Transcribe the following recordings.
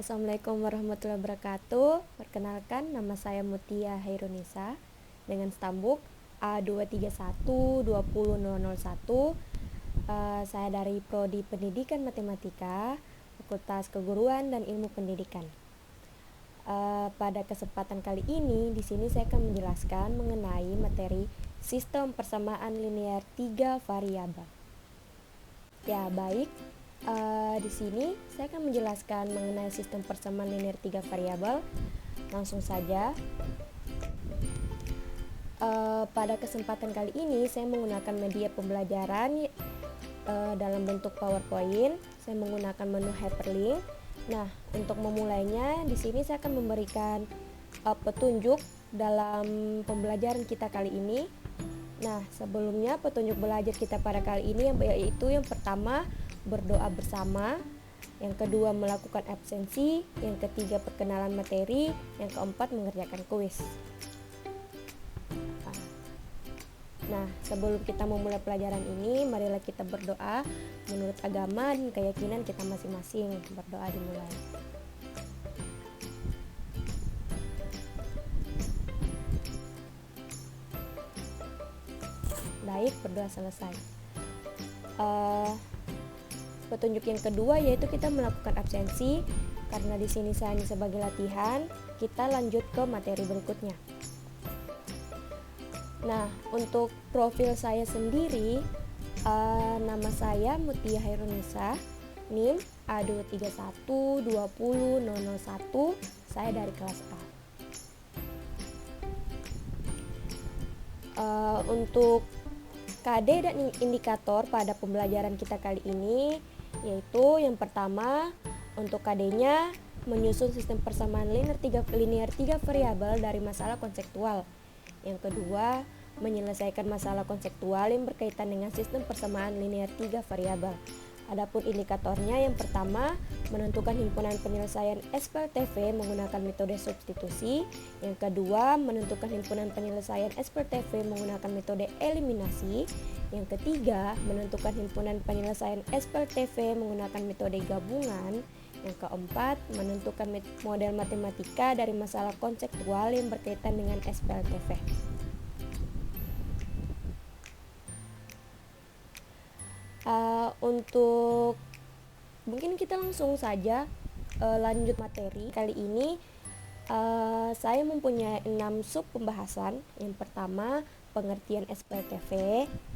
Assalamualaikum warahmatullahi wabarakatuh. Perkenalkan, nama saya Mutia Hairunisa dengan stambuk A231-20001. Saya dari Prodi Pendidikan Matematika, Fakultas Keguruan dan Ilmu Pendidikan. Pada kesempatan kali ini, di sini saya akan menjelaskan mengenai materi sistem persamaan linear 3 variabel. Ya, baik. Di sini saya akan menjelaskan mengenai sistem persamaan linear 3 variabel. Langsung saja. Pada kesempatan kali ini saya menggunakan media pembelajaran dalam bentuk PowerPoint. Saya menggunakan menu hyperlink. Nah, untuk memulainya di sini saya akan memberikan petunjuk dalam pembelajaran kita kali ini. Nah, sebelumnya petunjuk belajar kita pada kali ini yaitu yang pertama berdoa bersama, yang kedua melakukan absensi, yang ketiga perkenalan materi, yang keempat mengerjakan kuis. Nah, sebelum kita memulai pelajaran ini, marilah kita berdoa menurut agama dan keyakinan kita masing-masing. Berdoa dimulai. Baik, berdoa selesai. Petunjuk yang kedua yaitu kita melakukan absensi. Karena di sini saya hanya sebagai latihan, kita lanjut ke materi berikutnya. Nah, untuk profil saya sendiri, nama saya Mutia Hairunisa, NIM A231-20001, saya dari kelas A. Untuk KD dan indikator pada pembelajaran kita kali ini yaitu yang pertama, untuk KD-nya menyusun sistem persamaan linear 3 variabel dari masalah konseptual. Yang kedua, menyelesaikan masalah konseptual yang berkaitan dengan sistem persamaan linear 3 variabel. Adapun indikatornya, yang pertama, menentukan himpunan penyelesaian SPLTV menggunakan metode substitusi. Yang kedua, menentukan himpunan penyelesaian SPLTV menggunakan metode eliminasi. Yang ketiga, menentukan himpunan penyelesaian SPLTV menggunakan metode gabungan. Yang keempat, menentukan model matematika dari masalah konseptual yang berkaitan dengan SPLTV. Untuk mungkin kita langsung saja lanjut materi. Kali ini saya mempunyai 6 sub pembahasan. Yang pertama, pengertian SPLTV.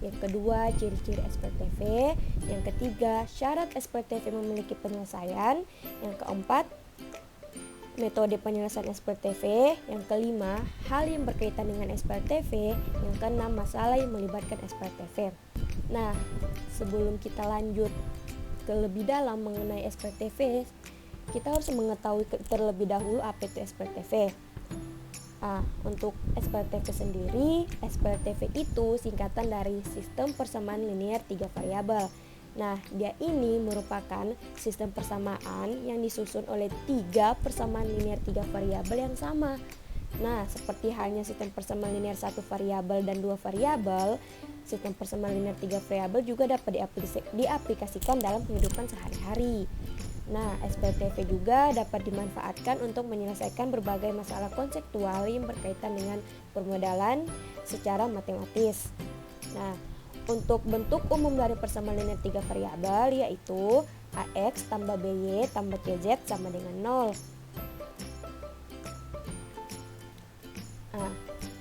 Yang kedua, ciri-ciri SPLTV. Yang ketiga, syarat SPLTV memiliki penyelesaian. Yang keempat, metode penyelesaian SPLTV. Yang kelima, hal yang berkaitan dengan SPLTV. Yang keenam, masalah yang melibatkan SPLTV. Nah, sebelum kita lanjut ke lebih dalam mengenai SPLTV, kita harus mengetahui terlebih dahulu apa itu SPLTV. Untuk SPLTV sendiri, SPLTV itu singkatan dari sistem persamaan linear 3 variabel. Nah, dia ini merupakan sistem persamaan yang disusun oleh 3 persamaan linear 3 variabel yang sama. Nah, seperti halnya sistem persamaan linear 1 variabel dan 2 variabel, sistem persamaan linear 3 variabel juga dapat diaplikasikan dalam kehidupan sehari-hari. Nah, SPLTV juga dapat dimanfaatkan untuk menyelesaikan berbagai masalah konseptual yang berkaitan dengan permodalan secara matematis. Nah, untuk bentuk umum dari persamaan linear 3 variabel yaitu AX tambah BY tambah CZ sama dengan 0.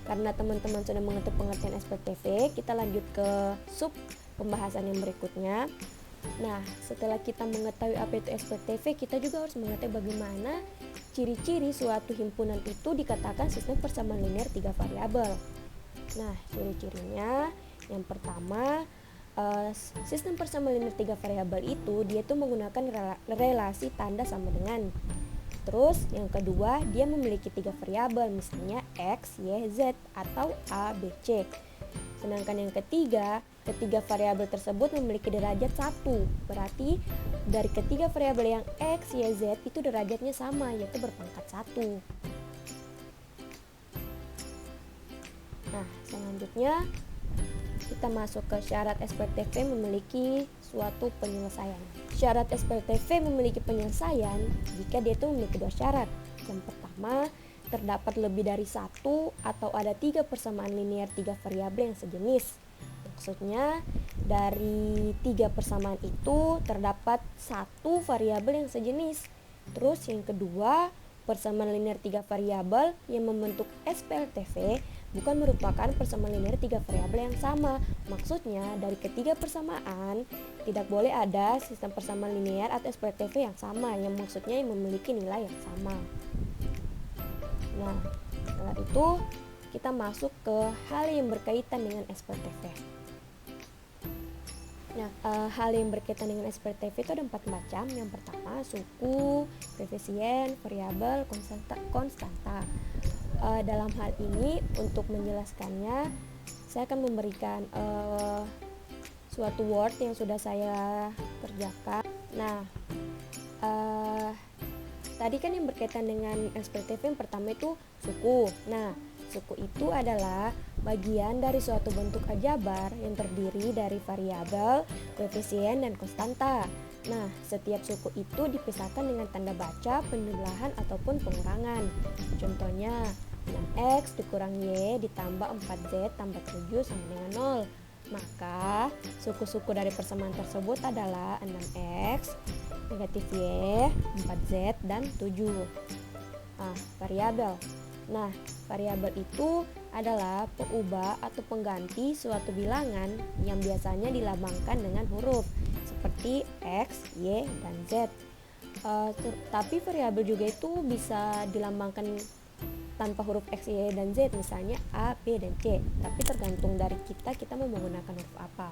Karena teman-teman sudah mengerti pengertian SPLTV, kita lanjut ke sub pembahasan yang berikutnya. Nah, setelah kita mengetahui apa itu SPLTV, kita juga harus mengetahui bagaimana ciri-ciri suatu himpunan itu dikatakan sistem persamaan linear 3 variabel. Nah, ciri-cirinya yang pertama, sistem persamaan linear 3 variabel itu dia tuh menggunakan relasi tanda sama dengan. Terus yang kedua, dia memiliki 3 variabel, misalnya X, Y, Z atau A, B, C. Sedangkan yang ketiga variabel tersebut memiliki derajat 1. Berarti dari ketiga variabel yang X, Y, Z itu derajatnya sama, yaitu berpangkat 1. Nah, selanjutnya kita masuk ke syarat SPLTV memiliki suatu penyelesaian. Syarat SPLTV memiliki penyelesaian jika dia itu memiliki dua syarat. Yang pertama, terdapat lebih dari satu atau ada 3 persamaan linear 3 variabel yang sejenis. Maksudnya dari 3 persamaan itu terdapat satu variabel yang sejenis. Terus yang kedua, persamaan linear 3 variabel yang membentuk SPLTV bukan merupakan persamaan linear 3 variabel yang sama. Maksudnya dari ketiga persamaan tidak boleh ada sistem persamaan linear atau SPLTV yang sama, yang maksudnya yang memiliki nilai yang sama. Nah, setelah itu kita masuk ke hal yang berkaitan dengan SPLTV. Nah, hal yang berkaitan dengan SPLTV itu ada 4 macam. Yang pertama, suku, koefisien, variabel, konstanta. Dalam hal ini untuk menjelaskannya, saya akan memberikan suatu word yang sudah saya kerjakan. Nah, tadi kan yang berkaitan dengan SPLTV yang pertama itu suku. Nah, suku itu adalah bagian dari suatu bentuk aljabar yang terdiri dari variabel, koefisien, dan konstanta. Nah, setiap suku itu dipisahkan dengan tanda baca, penjumlahan, ataupun pengurangan. Contohnya, 6x dikurang y ditambah 4z tambah 7 sama dengan 0. Maka, suku-suku dari persamaan tersebut adalah 6x, negatif y, 4z, dan 7. Variabel. Nah, variabel itu adalah pengubah atau pengganti suatu bilangan yang biasanya dilambangkan dengan huruf seperti x, y, dan z. Tapi variabel juga itu bisa dilambangkan tanpa huruf x, y, dan z, misalnya a, b, dan c. Tapi tergantung dari kita mau menggunakan huruf apa.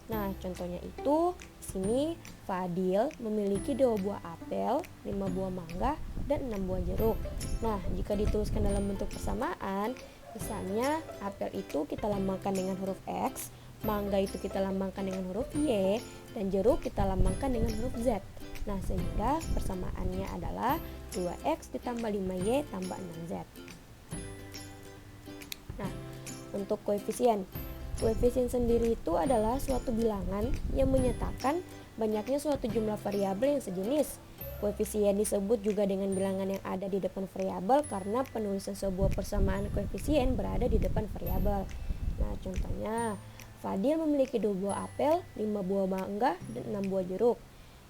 Nah, contohnya itu di sini Fadil memiliki 2 buah apel, 5 buah mangga, dan 6 buah jeruk. Nah, jika dituliskan dalam bentuk persamaan, misalnya apel itu kita lambangkan dengan huruf x, mangga itu kita lambangkan dengan huruf y, dan jeruk kita lambangkan dengan huruf z. Nah, sehingga persamaannya adalah 2x ditambah 5y tambah 6z. Nah, untuk koefisien. Koefisien sendiri itu adalah suatu bilangan yang menyatakan banyaknya suatu jumlah variabel yang sejenis. Koefisien disebut juga dengan bilangan yang ada di depan variabel karena penulisan sebuah persamaan koefisien berada di depan variabel. Nah, contohnya, Fadil memiliki 2 buah apel, 5 buah mangga, dan 6 buah jeruk.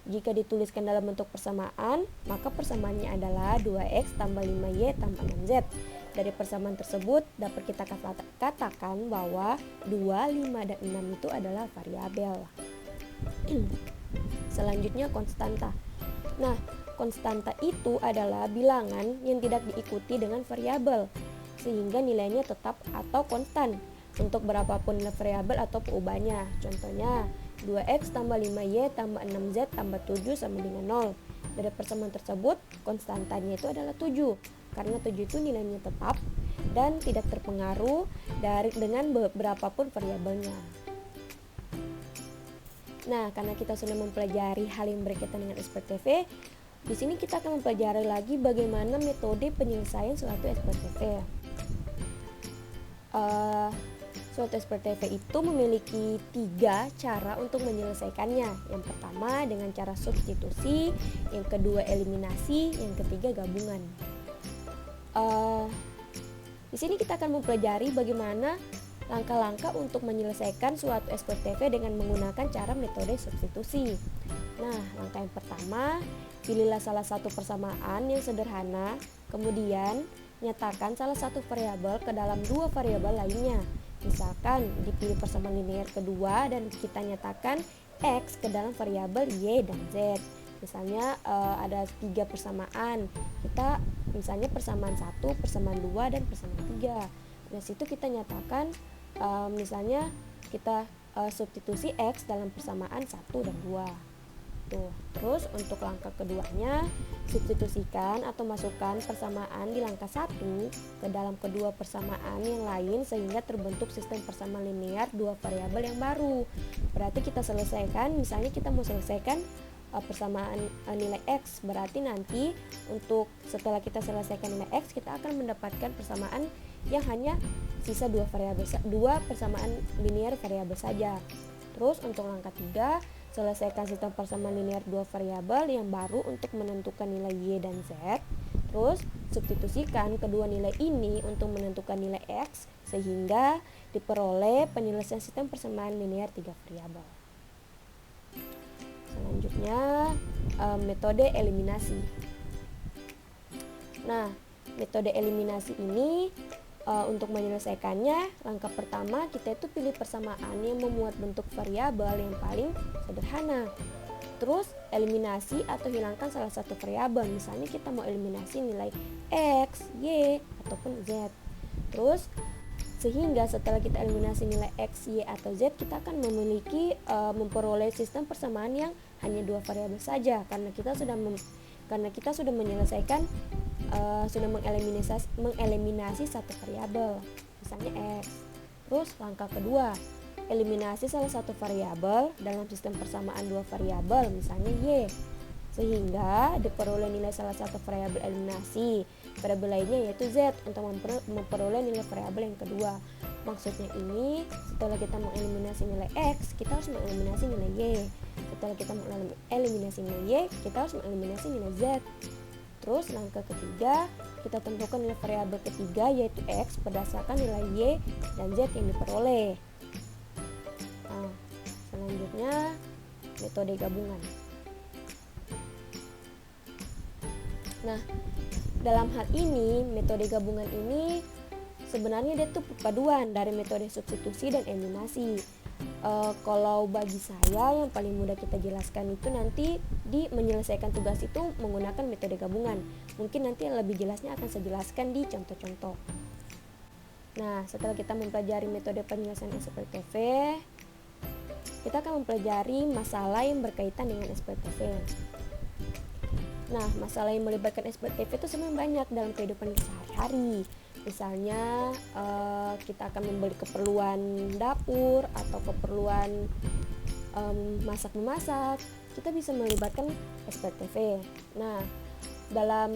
Jika dituliskan dalam bentuk persamaan, maka persamaannya adalah 2x tambah 5y tambah 6z. Dari persamaan tersebut dapat kita katakan bahwa 2, 5, dan 6 itu adalah variabel. Selanjutnya konstanta. Nah, konstanta itu adalah bilangan yang tidak diikuti dengan variabel sehingga nilainya tetap atau konstan untuk berapapun nilai variabel atau perubahannya. Contohnya 2x tambah 5y tambah 6z tambah 7 sama dengan 0. Dari persamaan tersebut konstantanya itu adalah 7 karena 7 itu nilainya tetap dan tidak terpengaruh dengan berapapun variabelnya. Nah, karena kita sudah mempelajari hal yang berkaitan dengan SPLTV, di sini kita akan mempelajari lagi bagaimana metode penyelesaian suatu SPLTV. Suatu SPLTV itu memiliki 3 cara untuk menyelesaikannya. Yang pertama dengan cara substitusi, yang kedua eliminasi, yang ketiga gabungan. Di sini kita akan mempelajari bagaimana langkah-langkah untuk menyelesaikan suatu SPLTV dengan menggunakan cara metode substitusi. Nah, langkah yang pertama, pilihlah salah satu persamaan yang sederhana, kemudian nyatakan salah satu variabel ke dalam 2 variabel lainnya. Misalkan dipilih persamaan linear kedua dan kita nyatakan x ke dalam variabel y dan z. Misalnya ada 3 persamaan. Kita misalnya persamaan 1, persamaan 2, dan persamaan 3. Dari situ kita nyatakan misalnya kita substitusi x dalam persamaan 1 dan 2. Terus untuk langkah keduanya, substitusikan atau masukkan persamaan di langkah 1 ke dalam kedua persamaan yang lain sehingga terbentuk sistem persamaan linear 2 variabel yang baru. Berarti kita selesaikan, misalnya kita mau selesaikan persamaan nilai x, berarti nanti untuk setelah kita selesaikan nilai x, kita akan mendapatkan persamaan yang hanya sisa 2 persamaan linear variabel saja. Terus untuk langkah 3, selesaikan sistem persamaan linear dua variabel yang baru untuk menentukan nilai Y dan Z. Terus substitusikan kedua nilai ini untuk menentukan nilai X sehingga diperoleh penyelesaian sistem persamaan linear tiga variabel. Selanjutnya metode eliminasi. Nah, metode eliminasi ini untuk menyelesaikannya, langkah pertama kita itu pilih persamaan yang memuat bentuk variabel yang paling sederhana. Terus eliminasi atau hilangkan salah satu variabel. Misalnya kita mau eliminasi nilai X, Y, ataupun Z. Terus sehingga setelah kita eliminasi nilai X, Y, atau Z, kita akan memperoleh sistem persamaan yang hanya dua variabel saja karena kita sudah menyelesaikan sudah mengeliminasi satu variabel, misalnya X. Terus langkah kedua, eliminasi salah satu variabel dalam sistem persamaan dua variabel, misalnya Y, sehingga diperoleh nilai salah satu variabel eliminasi. Variabel lainnya yaitu Z untuk memperoleh nilai variabel yang kedua. Maksudnya ini, setelah kita mengeliminasi nilai X, kita harus mengeliminasi nilai Y. Setelah kita mengeliminasi nilai Y, kita harus mengeliminasi nilai Z. Terus langkah ketiga, kita tentukan nilai variabel ketiga yaitu X berdasarkan nilai Y dan Z yang diperoleh. Nah, selanjutnya metode gabungan. Nah, dalam hal ini metode gabungan ini sebenarnya dia tuh perpaduan dari metode substitusi dan eliminasi. Kalau bagi saya yang paling mudah kita jelaskan itu nanti di menyelesaikan tugas itu menggunakan metode gabungan. Mungkin nanti yang lebih jelasnya akan saya jelaskan di contoh-contoh. Nah, setelah kita mempelajari metode penyelesaian SPTV, kita akan mempelajari masalah yang berkaitan dengan SPTV. Nah, masalah yang melibatkan SPTV itu sebenarnya banyak dalam kehidupan sehari-hari. Misalnya kita akan membeli keperluan dapur atau keperluan masak-memasak, kita bisa melibatkan SPTV. Nah, dalam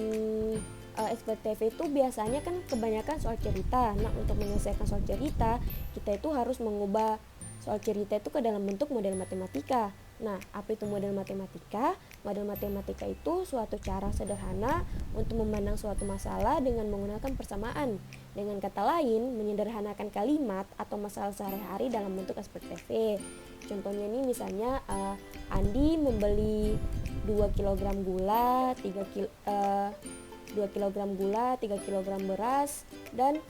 SPTV itu biasanya kan kebanyakan soal cerita. Nah, untuk menyelesaikan soal cerita, kita itu harus mengubah soal cerita itu ke dalam bentuk model matematika. Nah, apa itu model matematika? Model matematika itu suatu cara sederhana untuk memandang suatu masalah dengan menggunakan persamaan. Dengan kata lain, menyederhanakan kalimat atau masalah sehari-hari dalam bentuk SPTV. Contohnya ini misalnya Andi membeli 2 kg gula, 2 kg gula, 3 kg beras, dan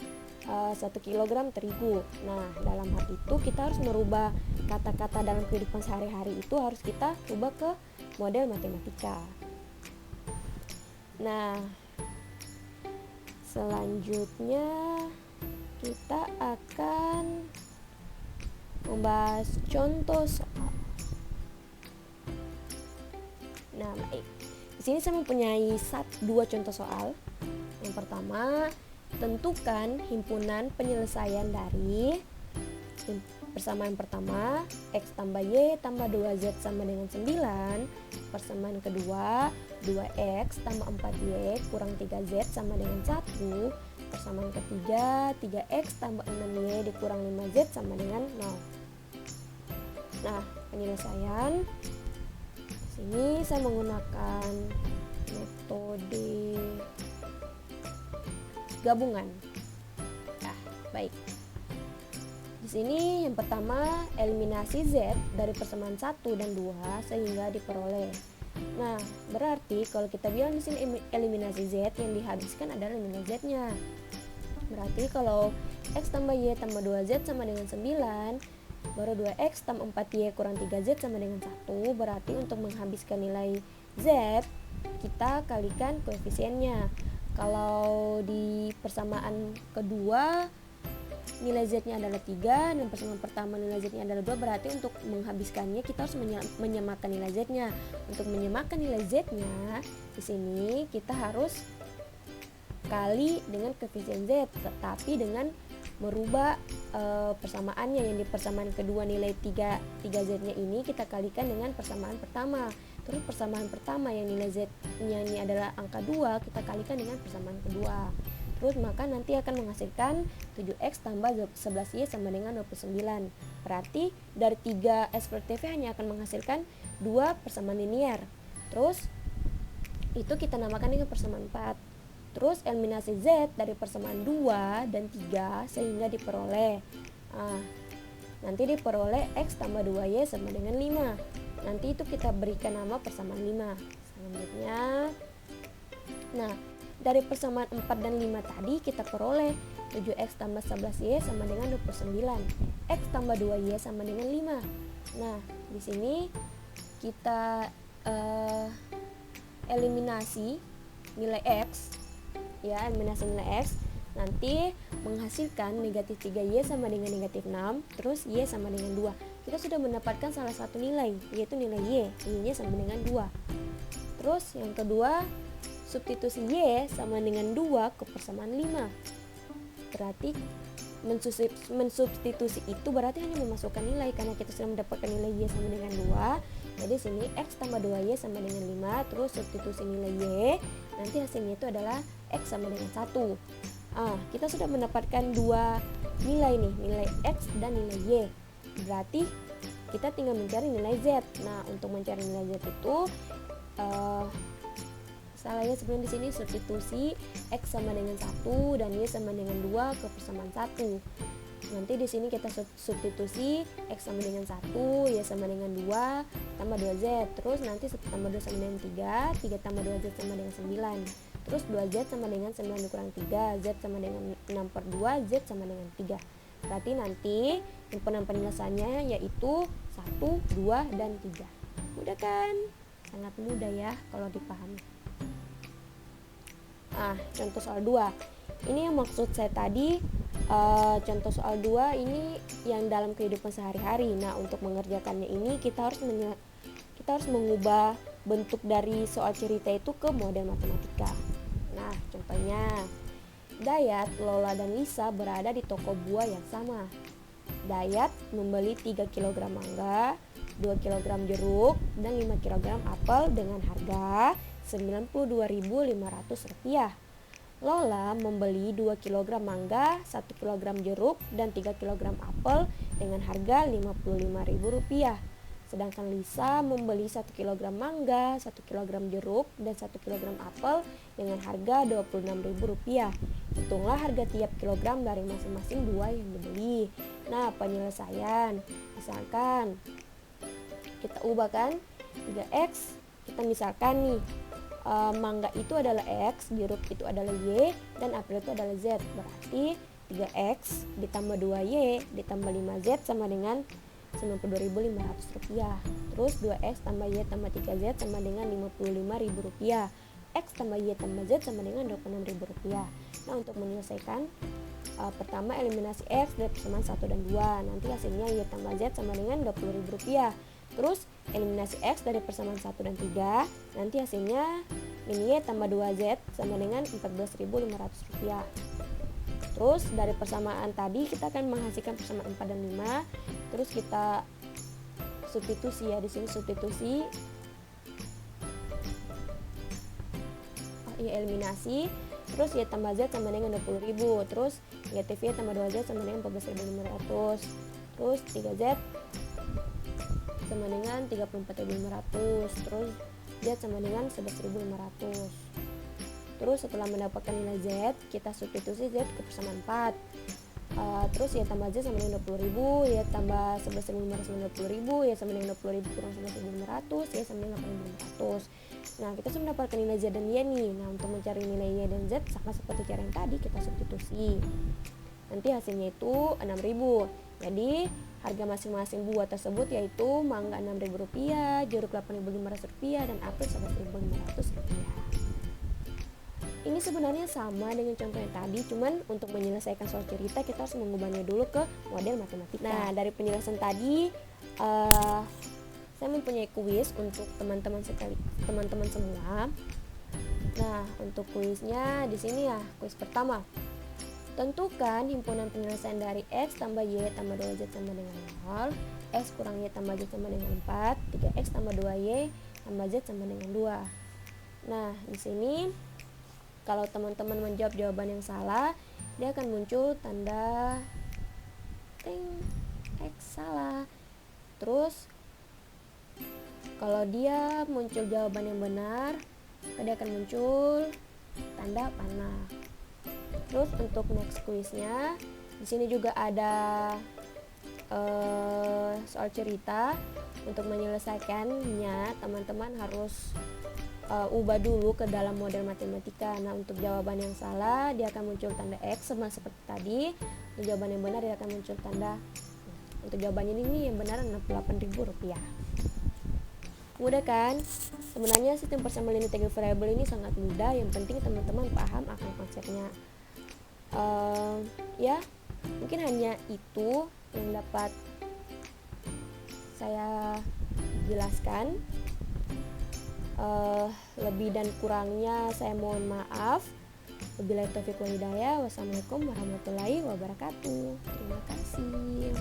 1 kg terigu. Nah, dalam hal itu kita harus merubah kata-kata dalam kehidupan sehari-hari itu harus kita ubah ke model matematika. Nah, selanjutnya kita akan membahas contoh soal. Nah, baik. Di sini saya mempunyai 2 contoh soal. Yang pertama, tentukan himpunan penyelesaian dari persamaan pertama X tambah Y tambah 2Z sama dengan 9. Persamaan kedua 2X tambah 4Y kurang 3Z sama dengan 1. Persamaan ketiga 3X tambah 6Y dikurang 5Z sama dengan 0. Nah, penyelesaian sini saya menggunakan metode gabungan. Nah, baik. Di sini yang pertama eliminasi Z dari persamaan 1 dan 2 sehingga diperoleh. Nah, berarti kalau kita bilang di sini eliminasi Z, yang dihabiskan adalah nilai Z-nya. Berarti kalau X tambah Y tambah 2Z sama dengan 9, baru 2X tambah 4Y kurang 3Z sama dengan 1, berarti untuk menghabiskan nilai Z kita kalikan koefisiennya. Kalau di persamaan kedua nilai Z-nya adalah 3 dan persamaan pertama nilai Z-nya adalah 2, berarti untuk menghabiskannya kita harus menyamakan nilai Z-nya. Untuk menyamakan nilai Z-nya di sini kita harus kali dengan koefisien Z, tetapi dengan merubah persamaannya. Yang di persamaan kedua nilai 3Z-nya ini kita kalikan dengan persamaan pertama. Terus persamaan pertama yang nilai Z-nya ini adalah angka 2, kita kalikan dengan persamaan kedua. Terus maka nanti akan menghasilkan 7x tambah 11y sama dengan 29. Berarti dari 3 S per TV hanya akan menghasilkan 2 persamaan linear. Terus itu kita namakan dengan persamaan 4. Terus eliminasi Z dari persamaan 2 dan 3 sehingga diperoleh nanti diperoleh X tambah 2Y sama dengan 5. Nanti itu kita berikan nama persamaan 5. Selanjutnya, nah dari persamaan 4 dan 5 tadi kita peroleh 7X tambah 11Y sama dengan 29. X tambah 2Y sama dengan 5. Nah, di sini kita eliminasi nilai X, ya, eliminasi nilai X nanti menghasilkan negatif 3Y sama dengan negatif 6, terus Y sama dengan 2. Kita sudah mendapatkan salah satu nilai, yaitu nilai Y-nya sama dengan 2. Terus yang kedua, substitusi Y sama dengan 2 ke persamaan 5. Berarti mensubstitusi itu berarti hanya memasukkan nilai, karena kita sudah mendapatkan nilai Y sama dengan 2. Jadi sini X tambah 2Y sama dengan 5, terus substitusi nilai Y, nanti hasilnya itu adalah X sama dengan 1. Kita sudah mendapatkan dua nilai nih, nilai X dan nilai Y. Berarti kita tinggal mencari nilai Z. Nah, untuk mencari nilai Z itu salahnya sebenarnya di sini substitusi X sama dengan 1 dan Y sama dengan 2 ke persamaan 1. Nanti di sini kita substitusi X sama dengan 1, Y sama dengan 2, tambah 2Z. Terus nanti 1 tambah 2 sama dengan 3, 3 tambah 2Z sama dengan 9. Terus 2Z sama dengan 9 dikurang 3, Z sama dengan 6 per 2, Z sama dengan 3. Berarti nanti himpunan penyelesaiannya yaitu 1, 2, dan 3. Mudah kan? Sangat mudah ya kalau dipahami. Contoh soal 2. Ini yang maksud saya tadi, contoh soal 2 ini yang dalam kehidupan sehari-hari. Nah, untuk mengerjakannya ini kita harus mengubah bentuk dari soal cerita itu ke model matematika. Nah, contohnya Dayat, Lola, dan Lisa berada di toko buah yang sama. Dayat membeli 3 kg mangga, 2 kg jeruk, dan 5 kg apel dengan harga Rp92.500. Lola membeli 2 kg mangga, 1 kg jeruk, dan 3 kg apel dengan harga Rp55.000. Sedangkan Lisa membeli 1 kg mangga, 1 kg jeruk, dan 1 kg apel dengan harga Rp26.000. Hitunglah harga tiap kilogram dari masing-masing buah yang dibeli. Nah, penyelesaian. Misalkan kita ubahkan 3X, kita misalkan nih, mangga itu adalah X, jeruk itu adalah Y, dan apel itu adalah Z. Berarti 3X ditambah 2Y ditambah 5Z sama dengan Rp92.500. Terus 2X tambah Y tambah 3Z sama dengan Rp55.000. X tambah Y tambah Z sama dengan Rp26.000. Nah, untuk menyelesaikan, pertama eliminasi X dari persamaan 1 dan 2. Nanti hasilnya Y tambah Z sama dengan Rp20.000. Terus eliminasi X dari persamaan 1 dan 3. Nanti hasilnya Y tambah 2Z sama dengan Rp14.500. Terus dari persamaan tadi kita akan menghasilkan persamaan 4 dan 5. Terus kita substitusi ya, di sini substitusi eliminasi. Terus Y tambah Z sama dengan 20.000. Terus negatif Y tambah 2Z sama dengan 14.500. Terus 3Z sama dengan 34.500. Terus Z sama dengan 11.500. Terus setelah mendapatkan nilai Z, kita substitusi Z ke persamaan 4. Terus Y tambah Z sama dengan 20.000, Y tambah 11.500 sama 20.000, Y sama dengan 20.000 kurang 11.500, Y sama dengan 8.500. Nah, kita sudah mendapatkan nilai Z dan Y nih. Nah, untuk mencari nilai Y dan Z sama seperti cara yang tadi, kita substitusi. Nanti hasilnya itu 6.000. Jadi harga masing-masing buah tersebut yaitu mangga Rp6.000, jeruk Rp8.500, dan apel Rp11.500. Ini sebenarnya sama dengan contoh yang tadi, cuman untuk menyelesaikan soal cerita kita harus mengubahnya dulu ke model matematika. Nah, dari penjelasan tadi saya mempunyai kuis untuk teman-teman semua. Nah, untuk kuisnya di sini ya, kuis pertama. Tentukan himpunan penyelesaian dari X tambah Y tambah 2Z sama dengan 0, X kurang Y tambah Z sama dengan 4, 3X tambah 2Y tambah Z sama dengan 2. Nah, di sini Kalau teman-teman menjawab jawaban yang salah, dia akan muncul tanda ting X salah. Terus kalau dia muncul jawaban yang benar, dia akan muncul tanda panah. Terus untuk next quiznya, di sini juga ada soal cerita. Untuk menyelesaikannya, teman-teman harus ubah dulu ke dalam model matematika. Nah, untuk jawaban yang salah, dia akan muncul tanda X sama seperti tadi. Untuk jawaban yang benar, dia akan muncul tanda. Untuk jawabannya ini yang benar Rp68.000. Mudah kan? Sebenarnya sistem persamaan integer variabel ini sangat mudah. Yang penting teman-teman paham akan konsepnya. Ya, mungkin hanya itu yang dapat saya jelaskan. Lebih dan kurangnya saya mohon maaf. Wabillahi taufiq wal hidayah. Wassalamualaikum warahmatullahi wabarakatuh. Terima kasih.